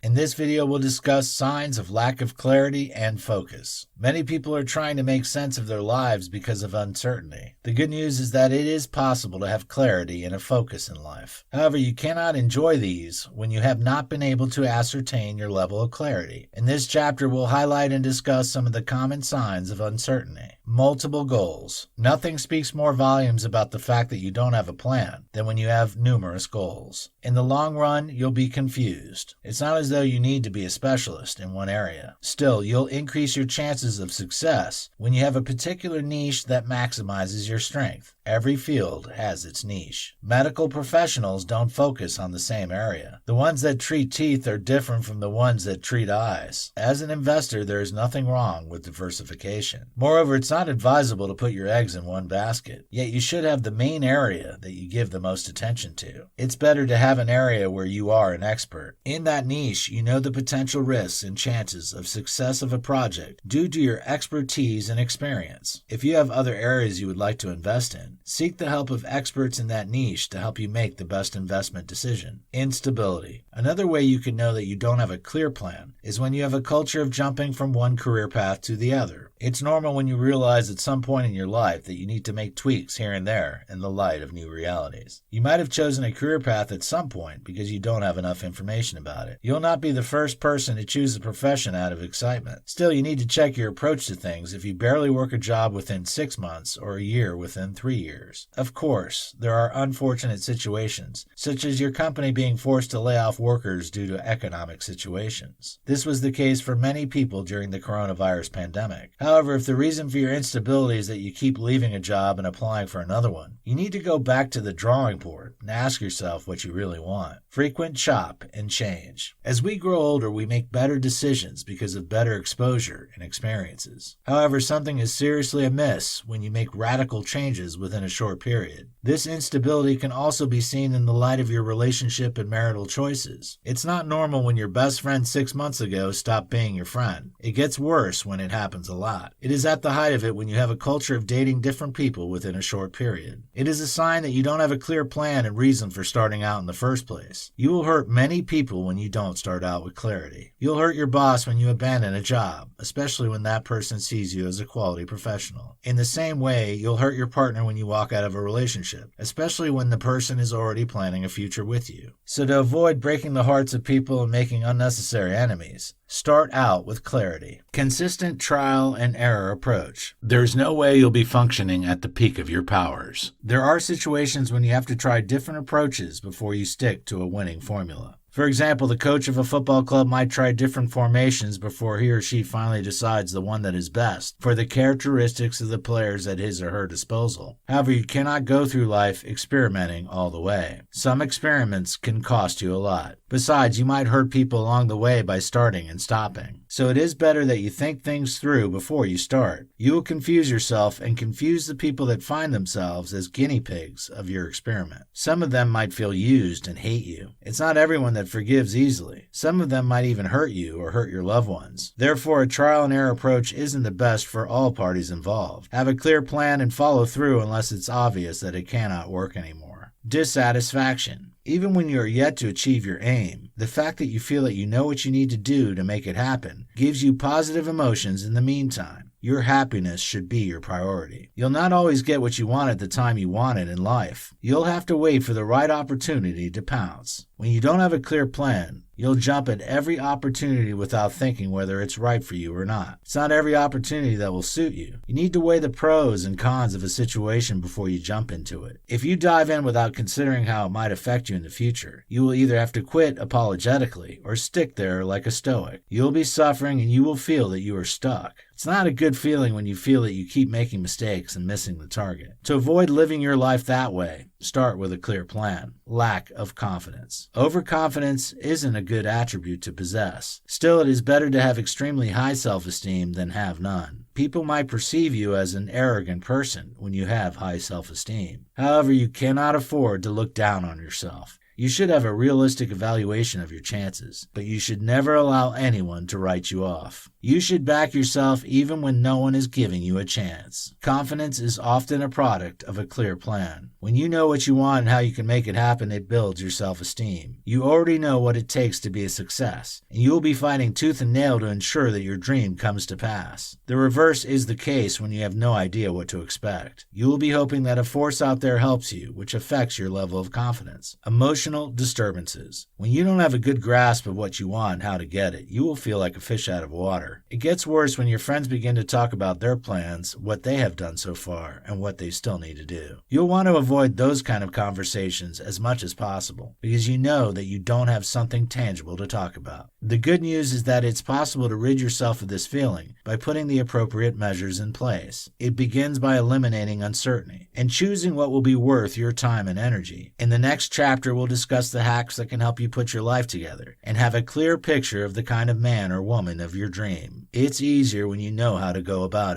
In this video, we'll discuss signs of lack of clarity and focus. Many people are trying to make sense of their lives because of uncertainty. The good news is that it is possible to have clarity and a focus in life. However, you cannot enjoy these when you have not been able to ascertain your level of clarity. In this chapter, we'll highlight and discuss some of the common signs of uncertainty. Multiple goals. Nothing speaks more volumes about the fact that you don't have a plan than when you have numerous goals. In the long run, you'll be confused. It's not as though you need to be a specialist in one area. Still, you'll increase your chances of success when you have a particular niche that maximizes your strength. Every field has its niche. Medical professionals don't focus on the same area. The ones that treat teeth are different from the ones that treat eyes. As an investor, there is nothing wrong with diversification. Moreover, it's not advisable to put your eggs in one basket. Yet you should have the main area that you give the most attention to. It's better to have an area where you are an expert. In that niche, you know the potential risks and chances of success of a project due to your expertise and experience. If you have other areas you would like to invest in, seek the help of experts in that niche to help you make the best investment decision. Instability. Another way you can know that you don't have a clear plan is when you have a culture of jumping from one career path to the other. It's normal when you realize at some point in your life that you need to make tweaks here and there in the light of new realities. You might have chosen a career path at some point because you don't have enough information about it. You'll not be the first person to choose a profession out of excitement. Still, you need to check your approach to things if you barely work a job within 6 months or a year within 3 years. Of course, there are unfortunate situations, such as your company being forced to lay off workers due to economic situations. This was the case for many people during the coronavirus pandemic. However, if the reason for your instability is that you keep leaving a job and applying for another one, you need to go back to the drawing board and ask yourself what you really want. Frequent chop and change. As we grow older, we make better decisions because of better exposure and experiences. However, something is seriously amiss when you make radical changes within a short period. This instability can also be seen in the light of your relationship and marital choices. It's not normal when your best friend 6 months ago stopped being your friend. It gets worse when it happens a lot. It is at the height of it when you have a culture of dating different people within a short period. It is a sign that you don't have a clear plan and reason for starting out in the first place. You will hurt many people when you don't start out with clarity. You'll hurt your boss when you abandon a job, especially when that person sees you as a quality professional. In the same way, you'll hurt your partner when you walk out of a relationship, especially when the person is already planning a future with you. So to avoid breaking the hearts of people and making unnecessary enemies, start out with clarity. Consistent trial and error approach. There's no way you'll be functioning at the peak of your powers. There are situations when you have to try different approaches before you stick to a winning formula. For example, the coach of a football club might try different formations before he or she finally decides the one that is best for the characteristics of the players at his or her disposal. However, you cannot go through life experimenting all the way. Some experiments can cost you a lot. Besides, you might hurt people along the way by starting and stopping. So it is better that you think things through before you start. You will confuse yourself and confuse the people that find themselves as guinea pigs of your experiment. Some of them might feel used and hate you. It's not everyone that forgives easily. Some of them might even hurt you or hurt your loved ones. Therefore, a trial and error approach isn't the best for all parties involved. Have a clear plan and follow through unless it's obvious that it cannot work anymore. Dissatisfaction. Even when you are yet to achieve your aim, the fact that you feel that you know what you need to do to make it happen gives you positive emotions in the meantime. Your happiness should be your priority. You'll not always get what you want at the time you want it in life. You'll have to wait for the right opportunity to pounce. When you don't have a clear plan, you'll jump at every opportunity without thinking whether it's right for you or not. It's not every opportunity that will suit you. You need to weigh the pros and cons of a situation before you jump into it. If you dive in without considering how it might affect you in the future, you will either have to quit apologetically or stick there like a stoic. You'll be suffering and you will feel that you are stuck. It's not a good feeling when you feel that you keep making mistakes and missing the target. To avoid living your life that way, start with a clear plan. Lack of confidence. Overconfidence isn't a good attribute to possess. Still, it is better to have extremely high self-esteem than have none. People might perceive you as an arrogant person when you have high self-esteem. However, you cannot afford to look down on yourself. You should have a realistic evaluation of your chances, but you should never allow anyone to write you off. You should back yourself even when no one is giving you a chance. Confidence is often a product of a clear plan. When you know what you want and how you can make it happen, it builds your self-esteem. You already know what it takes to be a success, and you will be fighting tooth and nail to ensure that your dream comes to pass. The reverse is the case when you have no idea what to expect. You will be hoping that a force out there helps you, which affects your level of confidence. Emotional disturbances. When you don't have a good grasp of what you want and how to get it, you will feel like a fish out of water. It gets worse when your friends begin to talk about their plans, what they have done so far, and what they still need to do. You'll want to avoid those kind of conversations as much as possible, because you know that you don't have something tangible to talk about. The good news is that it's possible to rid yourself of this feeling by putting the appropriate measures in place. It begins by eliminating uncertainty and choosing what will be worth your time and energy. In the next chapter, we'll discuss the hacks that can help you put your life together and have a clear picture of the kind of man or woman of your dream. It's easier when you know how to go about it.